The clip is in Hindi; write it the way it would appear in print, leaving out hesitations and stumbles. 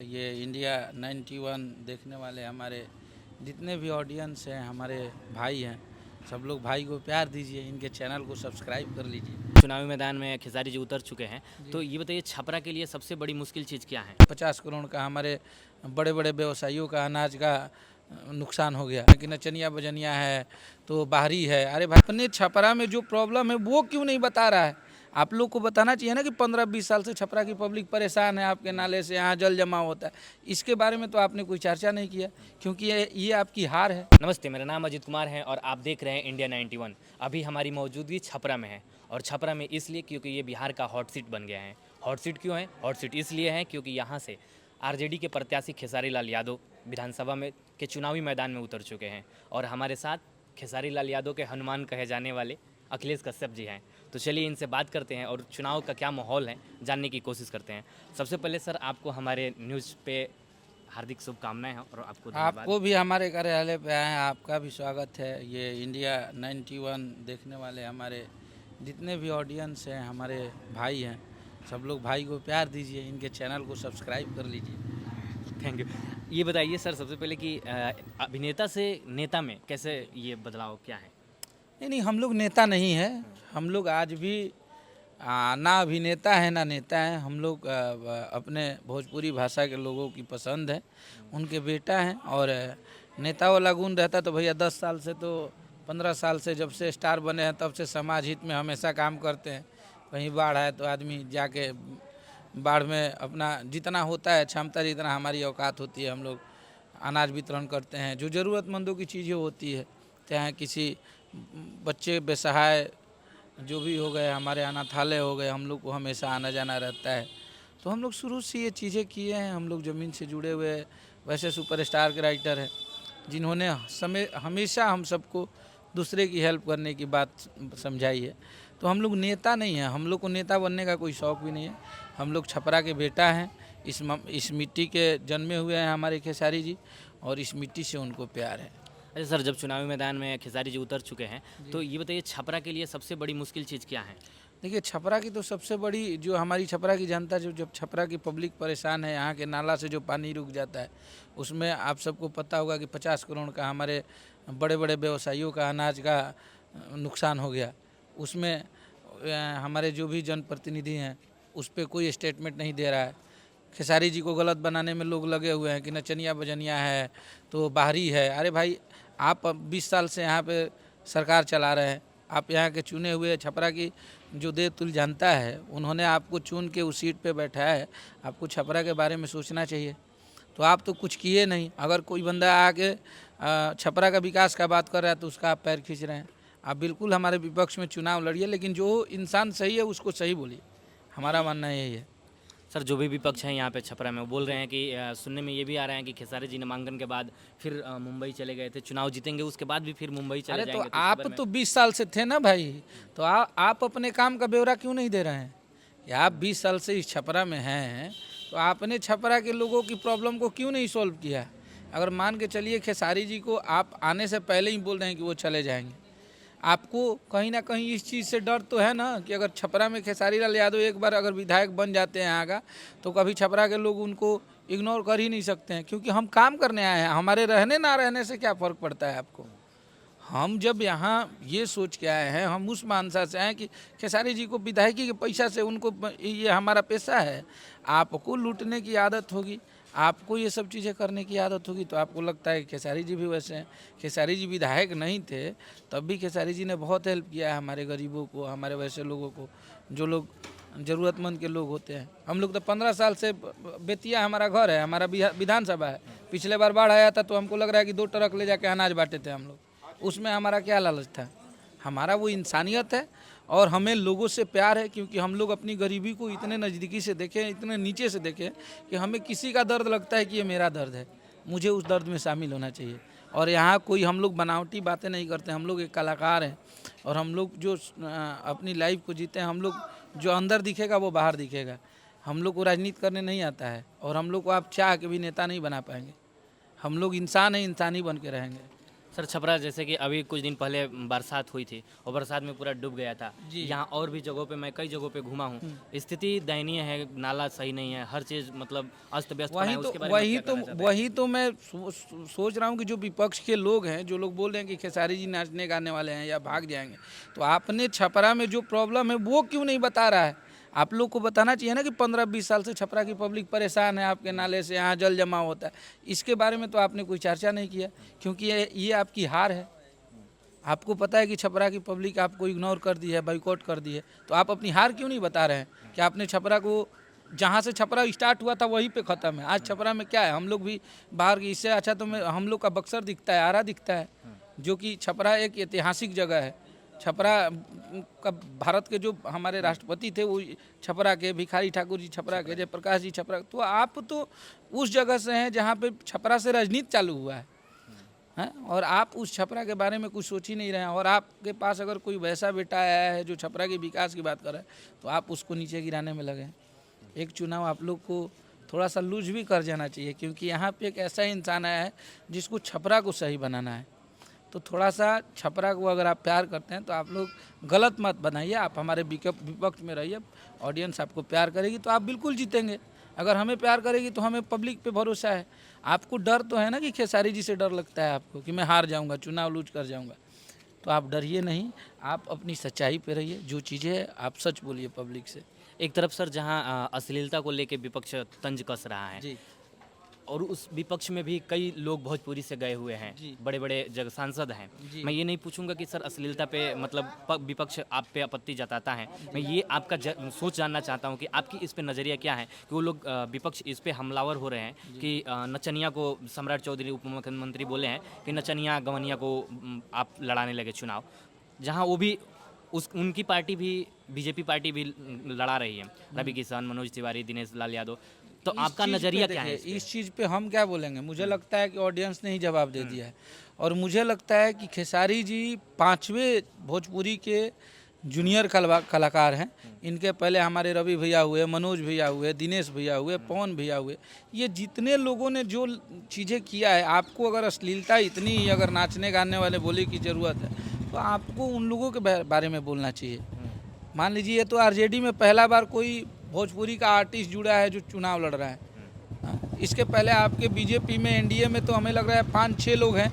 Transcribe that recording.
ये इंडिया 91 देखने वाले हमारे जितने भी ऑडियंस हैं, हमारे भाई हैं, सब लोग भाई को प्यार दीजिए, इनके चैनल को सब्सक्राइब कर लीजिए। चुनावी मैदान में खेसारी जी उतर चुके हैं, तो ये बताइए छपरा के लिए सबसे बड़ी मुश्किल चीज़ क्या है? 50 करोड़ का हमारे बड़े बड़े व्यवसायियों का अनाज का नुकसान हो गया कि नचनिया बजनिया है तो बाहरी है। अरे भाई, अपने छपरा में जो प्रॉब्लम है वो क्यों नहीं बता रहा है? आप लोग को बताना चाहिए ना कि 15-20 साल से छपरा की पब्लिक परेशान है, आपके नाले से यहाँ जल जमा होता है। इसके बारे में तो आपने कोई चर्चा नहीं किया, क्योंकि ये आपकी हार है। नमस्ते, मेरा नाम अजित कुमार है और आप देख रहे हैं इंडिया 91। अभी हमारी मौजूदगी छपरा में है और छपरा में इसलिए क्योंकि ये बिहार का हॉट सीट बन गया है। हॉट सीट क्यों है? हॉट सीट इसलिए है क्योंकि यहाँ से आरजेडी के प्रत्याशी खेसारी लाल यादव विधानसभा में के चुनावी मैदान में उतर चुके हैं और हमारे साथ खेसारी लाल यादव के हनुमान कहे जाने वाले अखिलेश कश्यप जी हैं। तो चलिए इनसे बात करते हैं और चुनाव का क्या माहौल है जानने की कोशिश करते हैं। सबसे पहले सर, आपको हमारे न्यूज़ पे हार्दिक शुभकामनाएं हैं और आपको धन्यवाद। आपको भी हमारे कार्यालय पे आए हैं, आपका भी स्वागत है। ये इंडिया 91 देखने वाले हमारे जितने भी ऑडियंस हैं, हमारे भाई हैं, सब लोग भाई को प्यार दीजिए, इनके चैनल को सब्सक्राइब कर लीजिए। Thank you. ये बताइए सर सबसे पहले कि अभिनेता से नेता में कैसे ये बदलाव क्या है? नहीं नहीं, हम लोग नेता नहीं है। हम लोग आज भी ना अभिनेता है ना नेता है। हम लोग अपने भोजपुरी भाषा के लोगों की पसंद है, उनके बेटा हैं। और नेता वाला गुण रहता तो भैया 10 साल से तो 15 साल से जब से स्टार बने हैं तब से समाज हित में हमेशा काम करते हैं। कहीं बाढ़ आए तो आदमी जाके बाढ़ में अपना जितना होता है क्षमता, जितना हमारी औकात होती है, हम लोग अनाज वितरण करते हैं। जो ज़रूरतमंदों की चीज़ें होती है, चाहे किसी बच्चे बेसहाय जो भी हो गए, हमारे अनाथालय हो गए, हम लोग को हमेशा आना जाना रहता है। तो हम लोग शुरू से ये चीज़ें किए हैं। हम लोग ज़मीन से जुड़े हुए वैसे सुपरस्टार के राइटर हैं जिन्होंने समय हमेशा हम सबको दूसरे की हेल्प करने की बात समझाई है। तो हम लोग नेता नहीं हैं, हम लोग को नेता बनने का कोई शौक़ भी नहीं है। हम लोग छपरा के बेटा हैं, इस मिट्टी के जन्मे हुए हैं हमारे खेसारी जी, और इस मिट्टी से उनको प्यार है। अच्छा सर, जब चुनावी मैदान में खेसारी जी उतर चुके हैं, तो ये बताइए छपरा के लिए सबसे बड़ी मुश्किल चीज़ क्या है? देखिए, छपरा की तो सबसे बड़ी जो हमारी छपरा की जनता, जो जब छपरा की पब्लिक परेशान है, यहाँ के नाला से जो पानी रुक जाता है, उसमें आप सबको पता होगा कि 50 करोड़ का हमारे बड़े बड़े व्यवसायियों का अनाज का नुकसान हो गया। उसमें हमारे जो भी जनप्रतिनिधि हैं उस पर कोई स्टेटमेंट नहीं दे रहा है। खेसारी जी को गलत बनाने में लोग लगे हुए हैं कि नचनिया बजनिया है तो बाहरी है। अरे भाई, आप 20 साल से यहाँ पे सरकार चला रहे हैं, आप यहाँ के चुने हुए, छपरा की जो देवतुल्य जनता है उन्होंने आपको चुन के उस सीट पे बैठाया है। आपको छपरा के बारे में सोचना चाहिए। तो आप तो कुछ किए नहीं। अगर कोई बंदा आके छपरा का विकास का बात कर रहा है तो उसका आप पैर खींच रहे हैं। आप बिल्कुल हमारे विपक्ष में चुनाव लड़िए, लेकिन जो इंसान सही है उसको सही बोलिए। हमारा मानना यही है। सर, जो भी विपक्ष हैं यहाँ पे छपरा में, वो बोल रहे हैं कि सुनने में ये भी आ रहा है कि खेसारी जी नामांकन के बाद फिर मुंबई चले गए थे, चुनाव जीतेंगे उसके बाद भी फिर मुंबई चले अरे तो जाएंगे। तो आप तो 20 साल से थे ना भाई, तो आप अपने काम का ब्यौरा क्यों नहीं दे रहे हैं? कि आप 20 साल से इस छपरा में हैं तो आपने छपरा के लोगों की प्रॉब्लम को क्यों नहीं सॉल्व किया? अगर मान के चलिए खेसारी जी को आप आने से पहले ही बोल रहे हैं कि वो चले जाएंगे, आपको कहीं ना कहीं इस चीज़ से डर तो है ना कि अगर छपरा में खेसारी लाल यादव एक बार अगर विधायक बन जाते हैं यहाँ का, तो कभी छपरा के लोग उनको इग्नोर कर ही नहीं सकते हैं, क्योंकि हम काम करने आए हैं। हमारे रहने ना रहने से क्या फ़र्क पड़ता है आपको? हम जब यहाँ ये सोच के आए हैं, हम उस मानसा से आए कि खेसारी जी को विधायकी के पैसा से उनको, ये हमारा पेशा है। आपको लूटने की आदत होगी, आपको ये सब चीज़ें करने की आदत होगी, तो आपको लगता है कि खेसारी जी भी वैसे हैं। खेसारी जी विधायक नहीं थे तब भी खेसारी जी ने बहुत हेल्प किया है हमारे गरीबों को, हमारे वैसे लोगों को, जो लोग ज़रूरतमंद के लोग होते हैं। हम लोग तो 15 साल से, बेतिया हमारा घर है, हमारा विधानसभा है। पिछले बार बाढ़ आया था तो हमको लग रहा है कि 2 ट्रक ले जाके अनाज बांटे थे हम लोग। उसमें हमारा क्या लालच था? हमारा वो इंसानियत है और हमें लोगों से प्यार है, क्योंकि हम लोग अपनी गरीबी को इतने नज़दीकी से देखें, इतने नीचे से देखें कि हमें किसी का दर्द लगता है कि ये मेरा दर्द है, मुझे उस दर्द में शामिल होना चाहिए। और यहाँ कोई हम लोग बनावटी बातें नहीं करते। हम लोग एक कलाकार हैं और हम लोग जो अपनी लाइफ को जीते हैं, हम लोग जो अंदर दिखेगा वो बाहर दिखेगा। हम लोग को राजनीति करने नहीं आता है और हम लोग को आप चाह के भी नेता नहीं बना पाएंगे। हम लोग इंसान हैं, इंसान ही बन के रहेंगे। सर छपरा जैसे कि अभी कुछ दिन पहले बरसात हुई थी और बरसात में पूरा डूब गया था। जी। यहाँ और भी जगहों पे मैं कई जगहों पे घूमा हूँ, स्थिति दयनीय है, नाला सही नहीं है, हर चीज़ मतलब अस्त व्यस्त पड़ा वही है। तो उसके बारे में आप क्या कहना चाहते हैं? वही तो मैं सोच रहा हूँ कि जो विपक्ष के लोग हैं, जो लोग बोल रहे हैं कि खेसारी जी नाचने गाने वाले हैं या भाग जाएंगे, तो आपने छपरा में जो प्रॉब्लम है वो क्यों नहीं बता रहा है? आप लोग को बताना चाहिए ना कि 15-20 साल से छपरा की पब्लिक परेशान है आपके नाले से, यहाँ जल जमा होता है। इसके बारे में तो आपने कोई चर्चा नहीं किया, क्योंकि ये आपकी हार है। आपको पता है कि छपरा की पब्लिक आपको इग्नोर कर दी है, बाइकआउट कर दी है, तो आप अपनी हार क्यों नहीं बता रहे हैं कि आपने छपरा को, जहाँ से छपरा स्टार्ट हुआ था वहीं पे ख़त्म है। आज छपरा में क्या है, हम लोग भी बाहर की, इससे अच्छा तो हम लोग का बक्सर दिखता है, आरा दिखता है, जो कि छपरा एक ऐतिहासिक जगह है। छपरा का भारत के जो हमारे राष्ट्रपति थे वो छपरा के, भिखारी ठाकुर जी छपरा के, जयप्रकाश जी छपरा। तो आप तो उस जगह से हैं जहाँ पे छपरा से राजनीति चालू हुआ है, हैं, और आप उस छपरा के बारे में कुछ सोच ही नहीं रहे हैं। और आपके पास अगर कोई वैसा बेटा आया है जो छपरा के विकास की बात कर रहा है, तो आप उसको नीचे गिराने में लगे हैं। एक चुनाव आप लोग को थोड़ा सा लूज भी कर जाना चाहिए, क्योंकि यहाँ पे एक ऐसा इंसान आया है जिसको छपरा को सही बनाना है। तो थोड़ा सा छपरा को अगर आप प्यार करते हैं तो आप लोग गलत मत बनाइए, आप हमारे विपक्ष में रहिए, ऑडियंस आपको प्यार करेगी तो आप बिल्कुल जीतेंगे। अगर हमें प्यार करेगी तो हमें पब्लिक पे भरोसा है। आपको डर तो है ना कि खेसारी जी से डर लगता है आपको कि मैं हार जाऊंगा, चुनाव लूज कर जाऊंगा, तो आप डरिए नहीं, आप अपनी सच्चाई पे रहिए, जो चीज़ें है आप सच बोलिए पब्लिक से। एक तरफ सर जहाँ अश्लीलता को लेके विपक्ष तंज कस रहा है, जी और उस विपक्ष में भी कई लोग भोजपुरी से गए हुए हैं, जी। बड़े बड़े जग सांसद हैं। जी। मैं ये नहीं पूछूंगा कि सर अश्लीलता पे मतलब विपक्ष आप पे आपत्ति जताता है, मैं ये आपका सोच जानना चाहता हूँ कि आपकी इस पे नज़रिया क्या है कि वो लोग विपक्ष इस पे हमलावर हो रहे हैं कि नचनिया को सम्राट चौधरी उप मुख्यमंत्री बोले हैं कि नचनिया गवनिया को आप लड़ाने लगे चुनाव, जहाँ वो भी उनकी पार्टी भी बीजेपी पार्टी भी लड़ा रही है, रवि किशन, मनोज तिवारी, दिनेश लाल यादव। तो इस आपका चीज़ पे नज़रिया क्या है देखिए, इस इस चीज़ पे हम क्या बोलेंगे? मुझे लगता है कि ऑडियंस ने ही जवाब दे दिया है, और मुझे लगता है कि खेसारी जी 5वें भोजपुरी के जूनियर कलाकार हैं। इनके पहले हमारे रवि भैया हुए, मनोज भैया हुए, दिनेश भैया हुए, पवन भैया हुए, ये जितने लोगों ने जो चीज़ें किया है, आपको अगर अश्लीलता इतनी ही अगर नाचने गाने वाले बोली की ज़रूरत है, तो आपको उन लोगों के बारे में बोलना चाहिए। मान लीजिए ये तो आरजेडी में पहला बार कोई भोजपुरी का आर्टिस्ट जुड़ा है जो चुनाव लड़ रहा है। हाँ, इसके पहले आपके बीजेपी में, एनडीए में तो हमें लग रहा है 5-6 लोग हैं